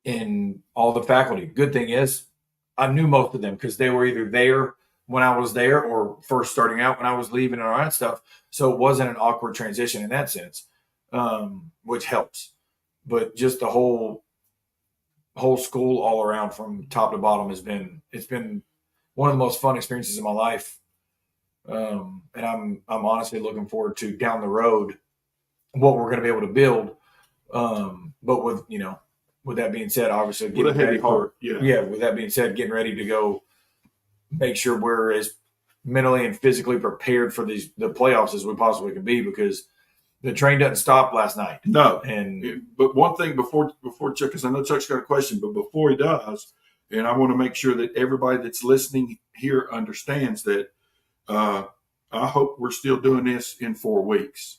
And all the faculty. Good thing is, I knew most of them because they were either there when I was there or first starting out when I was leaving and all that stuff. So it wasn't an awkward transition in that sense, which helps. But just the whole school all around from top to bottom it's been one of the most fun experiences of my life. And I'm honestly looking forward to down the road what we're going to be able to build. But with that being said, obviously With a heavy heart. yeah. With that being said, getting ready to go, make sure we're as mentally and physically prepared for the playoffs as we possibly can be, because the train doesn't stop last night. No. And but one thing before Chuck, because I know Chuck's got a question, but before he does, and I want to make sure that everybody that's listening here understands that I hope we're still doing this in 4 weeks.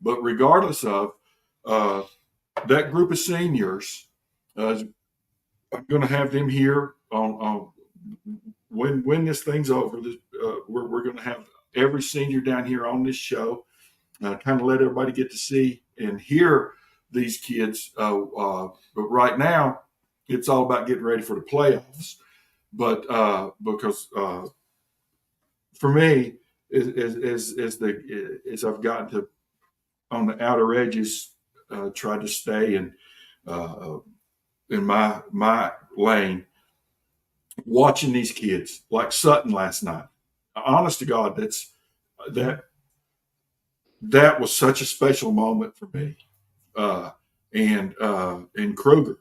But regardless of that group of seniors, I'm going to have them here on when this thing's over. We're going to have every senior down here on this show. Kind of let everybody get to see and hear these kids. But right now, it's all about getting ready for the playoffs. But because for me, as I've gotten to on the outer edges, try to stay in my lane, watching these kids like Sutton last night. Honest to God, that was such a special moment for me. And Kruger,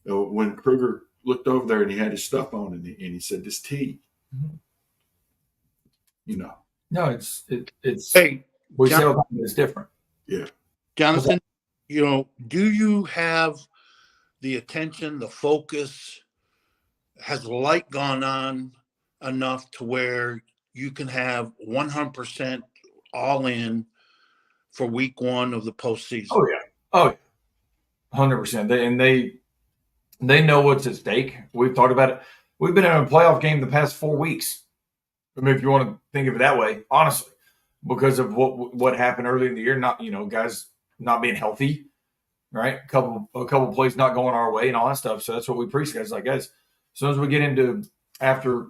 when Kruger looked over there and he had his stuff on and he said, "This tea," No, it's Hey, we say it's different. Yeah. Jonathan, do you have the attention, the focus? Has the light gone on enough to where you can have 100% all in for week 1 of the postseason? Oh yeah, 100%. They know what's at stake. We've talked about it. We've been in a playoff game the past 4 weeks. I mean, if you want to think of it that way, honestly, because of what happened earlier in the year, not guys not being healthy, right? A couple plays not going our way and all that stuff. So that's what we preach, guys. Like, guys, as soon as we get into after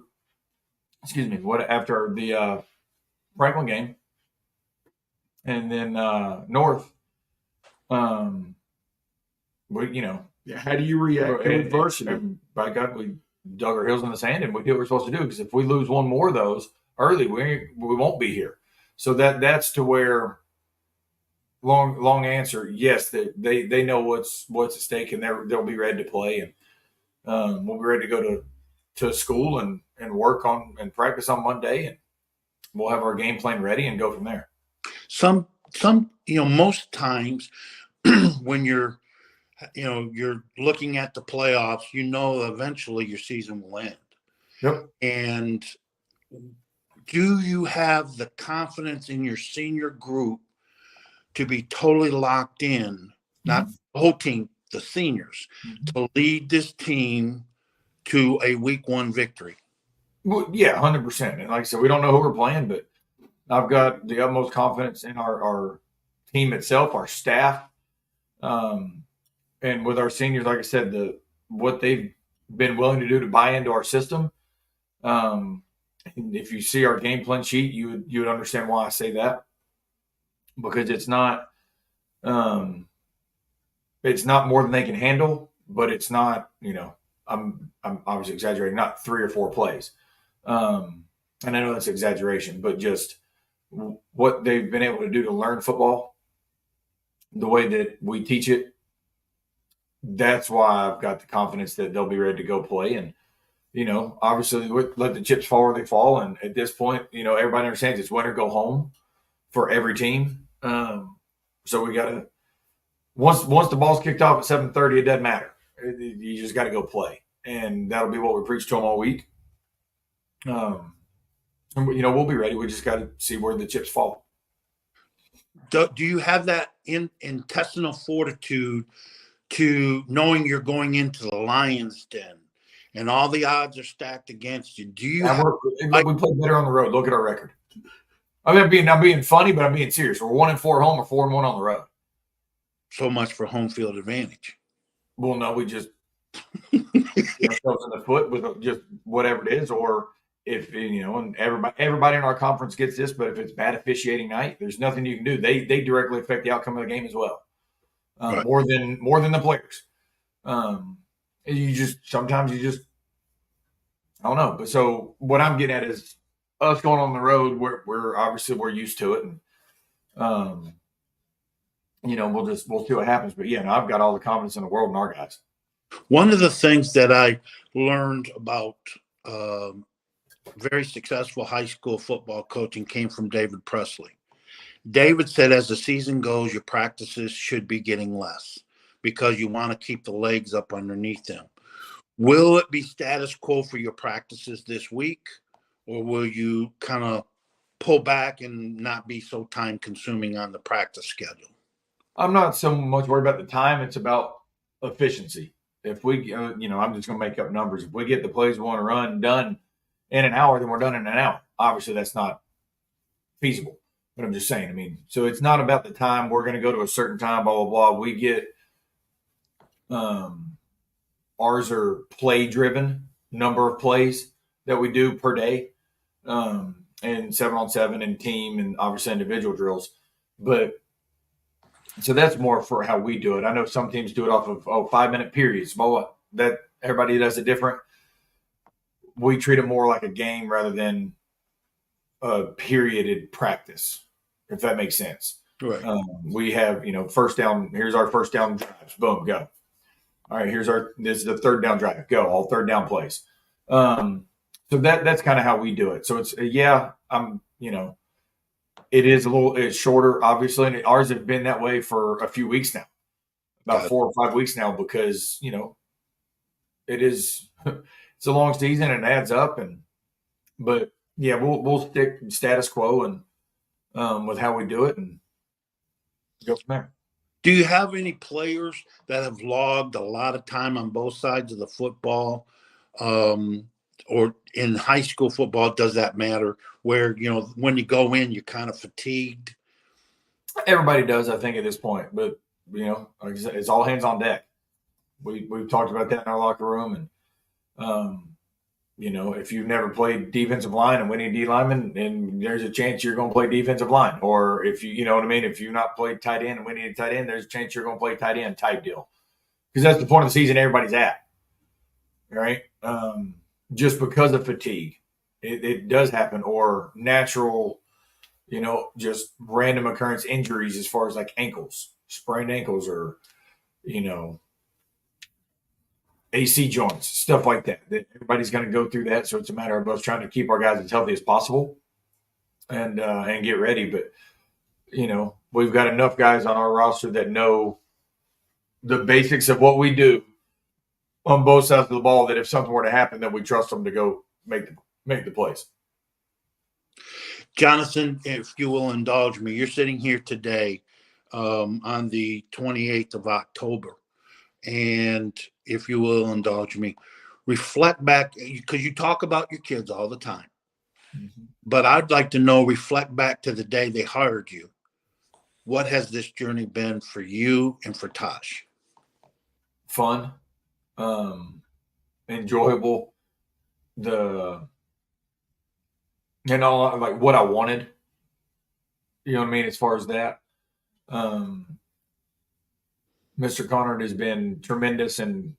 the Franklin game and then North, How do you react to adversity? By God, we dug our heels in the sand and we did what we're supposed to do. Because if we lose one more of those early, we won't be here. So that's to where. Long answer. Yes, they know what's at stake and they'll be ready to play, and we'll be ready to go to school and work on and practice on Monday, and we'll have our game plan ready and go from there. Some most times when you're looking at the playoffs, eventually your season will end. Yep. And do you have the confidence in your senior group to be totally locked in, not the whole team, the seniors, to lead this team to a week 1 victory? Well, yeah, 100%. And like I said, we don't know who we're playing, but I've got the utmost confidence in our team itself, our staff, and with our seniors. Like I said, what they've been willing to do to buy into our system. If you see our game plan sheet, you would understand why I say that. Because it's not more than they can handle, but it's not, I'm obviously exaggerating, not 3 or 4 plays. And I know that's exaggeration, but just what they've been able to do to learn football, the way that we teach it, that's why I've got the confidence that they'll be ready to go play. And, obviously let the chips fall where they fall. And at this point, everybody understands it's win or go home for every team. So we got to once the ball's kicked off at 7:30, it doesn't matter. You just got to go play, and that'll be what we preach to them all week. And, we'll be ready. We just got to see where the chips fall. Do you have that intestinal fortitude to knowing you're going into the lion's den and all the odds are stacked against you? Do you? We play better on the road. Look at our record. I mean, I'm being funny, but I'm being serious. We're 1-4 home or 4-1 on the road. So much for home field advantage. Well, no, we just ourselves in the foot with just whatever it is, or if and everybody in our conference gets this, but if it's bad officiating night, there's nothing you can do. They directly affect the outcome of the game as well, Right. more than the players. Sometimes you just I don't know. But so what I'm getting at is us going on the road. We're obviously we're used to it, and we'll see what happens. But yeah, no, I've got all the confidence in the world in our guys. One of the things that I learned about very successful high school football coaching came from David Presley. David said, as the season goes, your practices should be getting less because you want to keep the legs up underneath them. Will it be status quo for your practices this week, or will you kind of pull back and not be so time consuming on the practice schedule? I'm not so much worried about the time. It's about efficiency. If we, I'm just going to make up numbers. If we get the plays we want to run done in an hour, then we're done in an hour. Obviously, that's not feasible. But I'm just saying, I mean, so it's not about the time. We're going to go to a certain time, blah, blah, blah. We get ours are play driven, number of plays that we do per day, and 7-on-7 and team and obviously individual drills. But so that's more for how we do it. I know some teams do it off of 5-minute periods. But that everybody does it different. We treat it more like a game rather than a perioded practice, if that makes sense. Right. We have, first down. Here's our first down drives. Boom, go. All right, this is the third down drive. Go, all third down plays. So that's kind of how we do it. So it's it is it's shorter, obviously, and ours have been that way for a few weeks now, about 4 or 5 weeks now, because it is it's a long season and it adds up, but yeah, we'll stick status quo and with how we do it and go from there. Do you have any players that have logged a lot of time on both sides of the football, or in high school football? Does that matter? Where when you go in, you're kind of fatigued. Everybody does, I think, at this point, but like I said, it's all hands on deck. We've talked about that in our locker room, and if you've never played defensive line and we need D lineman, and there's a chance you're going to play defensive line. Or if you know what I mean, if you've not played tight end and we need a tight end, there's a chance you're going to play tight end type deal. Because that's the point of the season everybody's at, right? Just because of fatigue, it does happen, or natural, just random occurrence injuries as far as like ankles, sprained ankles, or AC joints, stuff like that. That everybody's going to go through that. So it's a matter of us trying to keep our guys as healthy as possible and get ready. But, we've got enough guys on our roster that know the basics of what we do on both sides of the ball, that if something were to happen, that we trust them to go make the plays. Jonathan, if you will indulge me, you're sitting here today on the 28th of October. And if you will indulge me, reflect back, because you talk about your kids all the time. Mm-hmm. But I'd like to know, reflect back to the day they hired you. What has this journey been for you and for Tosh? Fun, enjoyable, all like what I wanted. You know what I mean? As far as that. Mr. Conard has been tremendous, and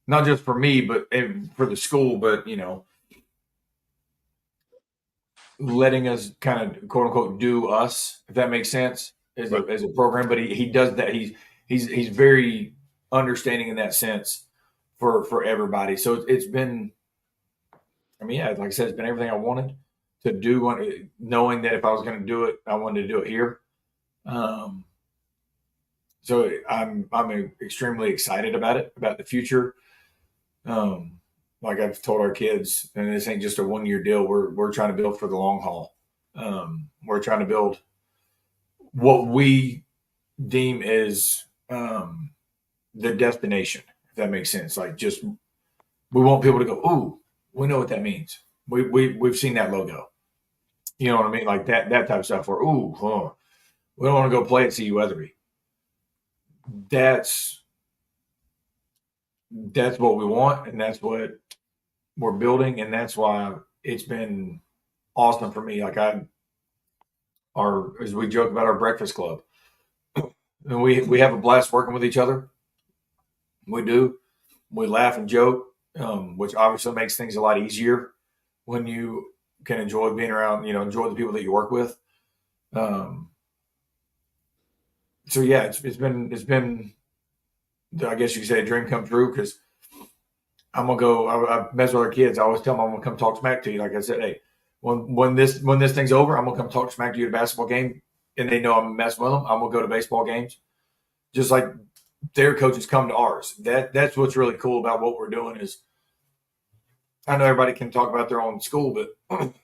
not just for me, but for the school, but, letting us kind of quote unquote do us, if that makes sense, as a program. But he does that. He's very understanding in that sense for everybody. So it's been, like I said, it's been everything I wanted to do, knowing that if I was going to do it, I wanted to do it here. So I'm extremely excited about it, about the future. Like I've told our kids, and this ain't just a 1-year deal. We're trying to build for the long haul. We're trying to build what we deem as the destination, if that makes sense. Like, just we want people to go, ooh, we know what that means. We've seen that logo. You know what I mean? Like that type of stuff where, we don't want to go play at CU Weatherby. That's what we want, and that's what we're building, and that's why it's been awesome for me. Like as we joke about our breakfast club, and we have a blast working with each other. We do. We laugh and joke, which obviously makes things a lot easier when you can enjoy being around, enjoy the people that you work with. So yeah, it's been, I guess you could say, a dream come true, because I'm gonna go. I mess with our kids. I always tell them I'm gonna come talk smack to you. Like I said, hey, when this thing's over, I'm gonna come talk smack to you at a basketball game, and they know I'm messing with them. I'm gonna go to baseball games, just like their coaches come to ours. That's what's really cool about what we're doing. Is I know everybody can talk about their own school, but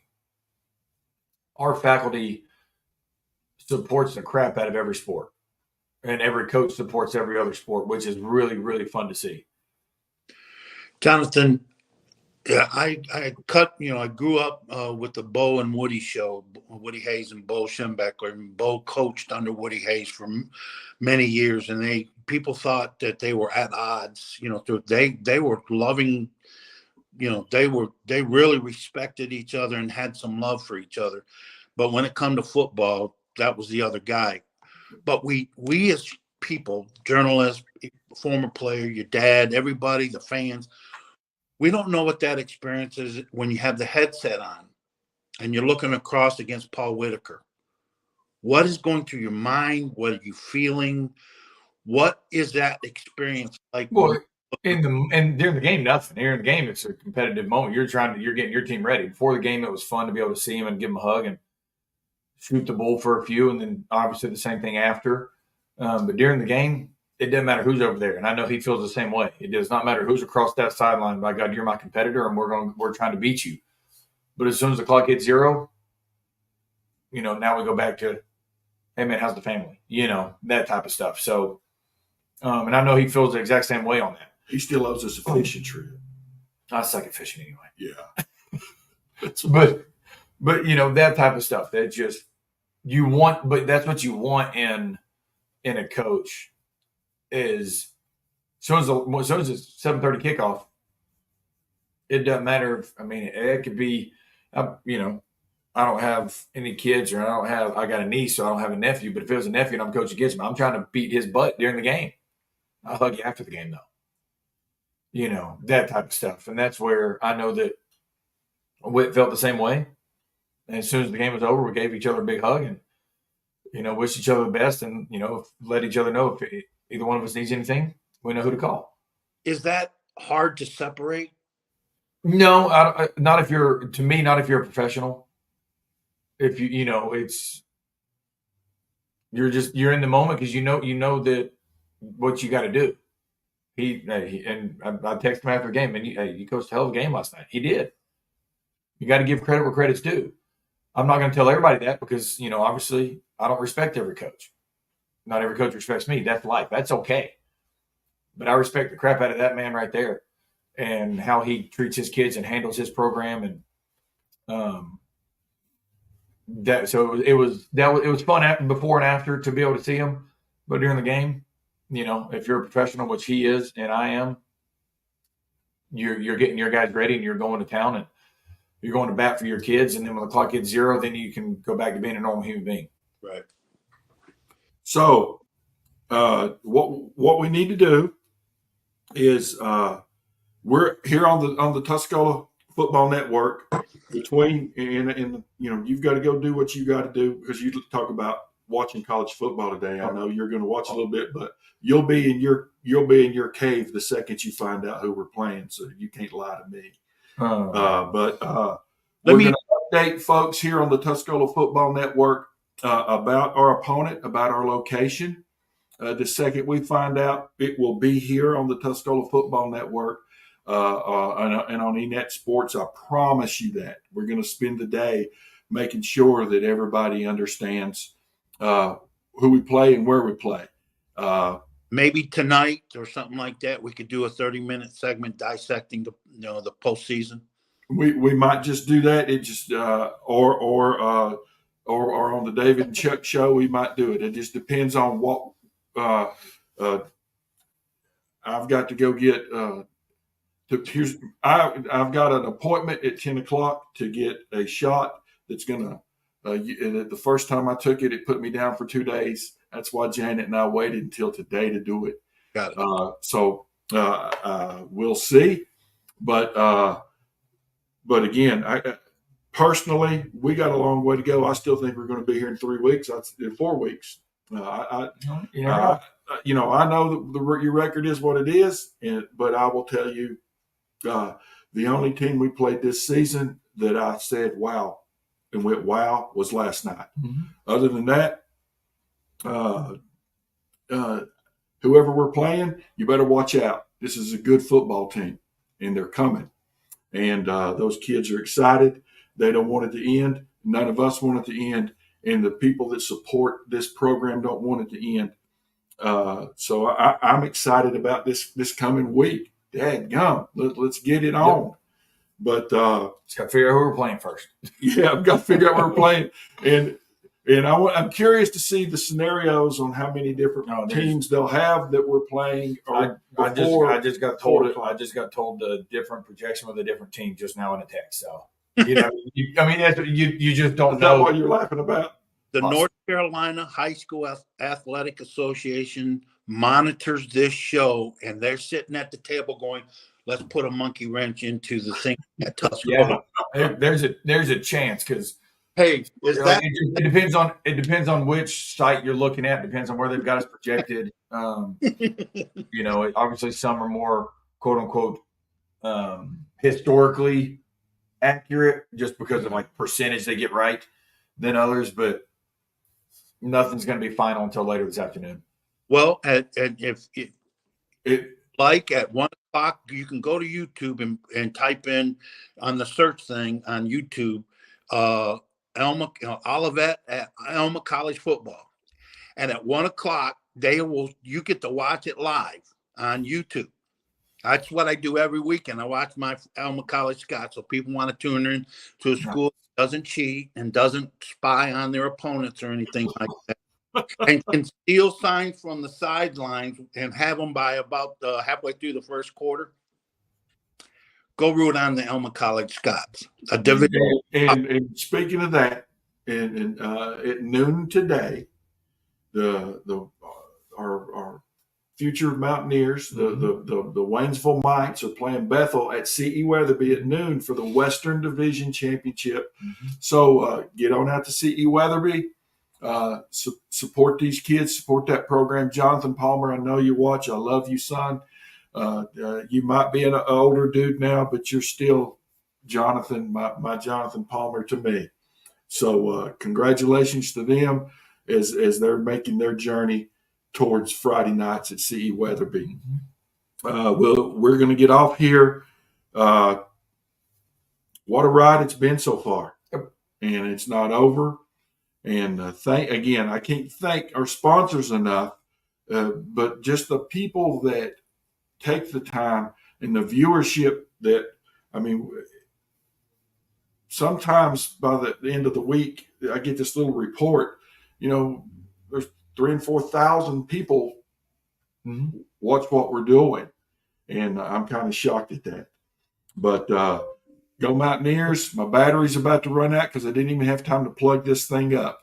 our faculty supports the crap out of every sport, and every coach supports every other sport, which is really, really fun to see. Jonathan, yeah, I grew up with the Bo and Woody show, Woody Hayes and Bo Schembeckler, and Bo coached under Woody Hayes for many years, and people thought that they were at odds. They were loving. They really respected each other and had some love for each other. But when it come to football, that was the other guy. But we as people, journalists, former player, your dad, everybody, the fans, we don't know what that experience is when you have the headset on and you're looking across against Paul Whitaker. What is going through your mind? What are you feeling? What is that experience like? Well, and during the game, nothing. During the game, it's a competitive moment. You're getting your team ready. Before the game, it was fun to be able to see him and give him a hug and shoot the bull for a few, and then obviously the same thing after. But during the game, it doesn't matter who's over there, and I know he feels the same way. It does not matter who's across that sideline. By God, you're my competitor, and we're trying to beat you. But as soon as the clock hits zero, now we go back to, hey man, how's the family? That type of stuff. So, and I know he feels the exact same way on that. He still loves us a fishing trip. I suck at fishing anyway. Yeah. but that type of stuff that just you want, but that's what you want in a coach is as soon as it's 7:30 kickoff, it doesn't matter it could be, I don't have any kids, or I got a niece, so I don't have a nephew, but if it was a nephew and I'm coaching against him, I'm trying to beat his butt during the game. I'll hug you after the game though. That type of stuff. And that's where I know that Whit felt the same way. And as soon as the game was over, we gave each other a big hug and, wish each other the best, and, let each other know if either one of us needs anything, we know who to call. Is that hard to separate? No, not if you're a professional. If you're in the moment, because you know that what you got to do. And I texted him after the game, and he coached a hell of a game last night. He did. You got to give credit where credit's due. I'm not going to tell everybody that because, obviously I don't respect every coach. Not every coach respects me. That's life. That's okay. But I respect the crap out of that man right there and how he treats his kids and handles his program. And it was fun before and after to be able to see him. But during the game, if you're a professional, which he is and I am, you're getting your guys ready and you're going to town and you're going to bat for your kids. And then when the clock hits zero, then you can go back to being a normal human being. Right. So what we need to do is we're here on the Tuscola Football Network. Between and you've got to go do what you got to do, because you talk about watching college football today. I know you're going to watch a little bit, but you'll be in your cave the second you find out who we're playing, so you can't lie to me. But we're going to update folks here on the Tuscola Football Network about our opponent, about our location. The second we find out, it will be here on the Tuscola Football Network and on eNet Sports. I promise you that. We're going to spend the day making sure that everybody understands who we play and where we play. Maybe tonight or something like that, we could do a 30-minute segment dissecting the postseason. we might just do that. It just or on the David and Chuck show we might do it. It just depends on what I've got to go get. I've got an appointment at 10 o'clock to get a shot that's gonna. The first time I took it, it put me down for 2 days. That's why Janet and I waited until today to do it. Got it. So we'll see, but again, personally, we got a long way to go. I still think we're going to be here in 3 weeks. In 4 weeks. I know that your record is what it is, but I will tell you, the only team we played this season that I said wow and went wow was last night. Mm-hmm. Other than that, whoever we're playing, you better watch out. This is a good football team, and they're coming. And those kids are excited. They don't want it to end. None of us want it to end. And the people that support this program don't want it to end. So I'm excited about this coming week. Dadgum, let's get it on. Yep. But just got to figure out who we're playing first. Yeah, I've got to figure out who we're playing. And I'm curious to see the scenarios on how many different teams they'll have that we're playing. I just got told the different projection with a different team just now in a text. So you just don't know what you're laughing about. The North Carolina High School Athletic Association monitors this show, and they're sitting at the table going, "Let's put a monkey wrench into the thing at Tuscaloosa." Yeah, there's a chance because. Hey, it depends on which site you're looking at. Depends on where they've got us projected. Obviously some are more quote unquote historically accurate just because of like percentage they get right than others, but nothing's going to be final until later this afternoon. Well, and if like at 1 o'clock, you can go to YouTube and type in on the search thing on YouTube, Olivet at Elma College football, and at 1 o'clock you get to watch it live on YouTube. That's what I do every weekend. I watch my Elma College Scott, so people want to tune in to a school that doesn't cheat and doesn't spy on their opponents or anything like that, and can steal signs from the sidelines and have them by about halfway through the first quarter. Go root on the Elma College Scots. A division. And speaking of that, and at noon today, our future Mountaineers, the Waynesville Mites, are playing Bethel at CE Weatherby at noon for the Western Division Championship. Mm-hmm. So get on out to CE Weatherby. Support these kids. Support that program. Jonathan Palmer, I know you watch. I love you, son. You might be an older dude now, but you're still Jonathan, my Jonathan Palmer to me. So congratulations to them as they're making their journey towards Friday nights at CE Weatherby. We're going to get off here. What a ride it's been so far. Yep. And it's not over. And I can't thank our sponsors enough, but just the people that take the time and the viewership sometimes by the end of the week, I get this little report, there's 3,000 and 4,000 people watch what we're doing. And I'm kind of shocked at that. But go Mountaineers. My battery's about to run out because I didn't even have time to plug this thing up.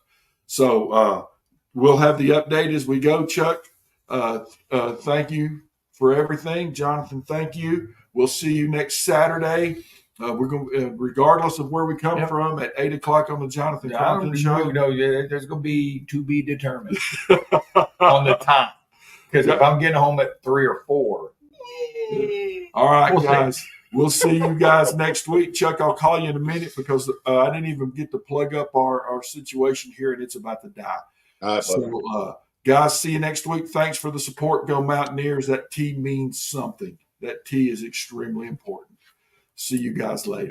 So we'll have the update as we go, Chuck. Thank you for everything. Jonathan, thank you. We'll see you next Saturday. We're going, regardless of where we come from, at 8 o'clock on the Jonathan Crompton Show. No, there's going to be determined on the time. Because if I'm getting home at 3 or 4. All right, guys. We'll see you guys next week. Chuck, I'll call you in a minute because I didn't even get to plug up our situation here, and it's about to die. All right, so, guys, see you next week. Thanks for the support. Go Mountaineers. That T means something. That T is extremely important. See you guys later.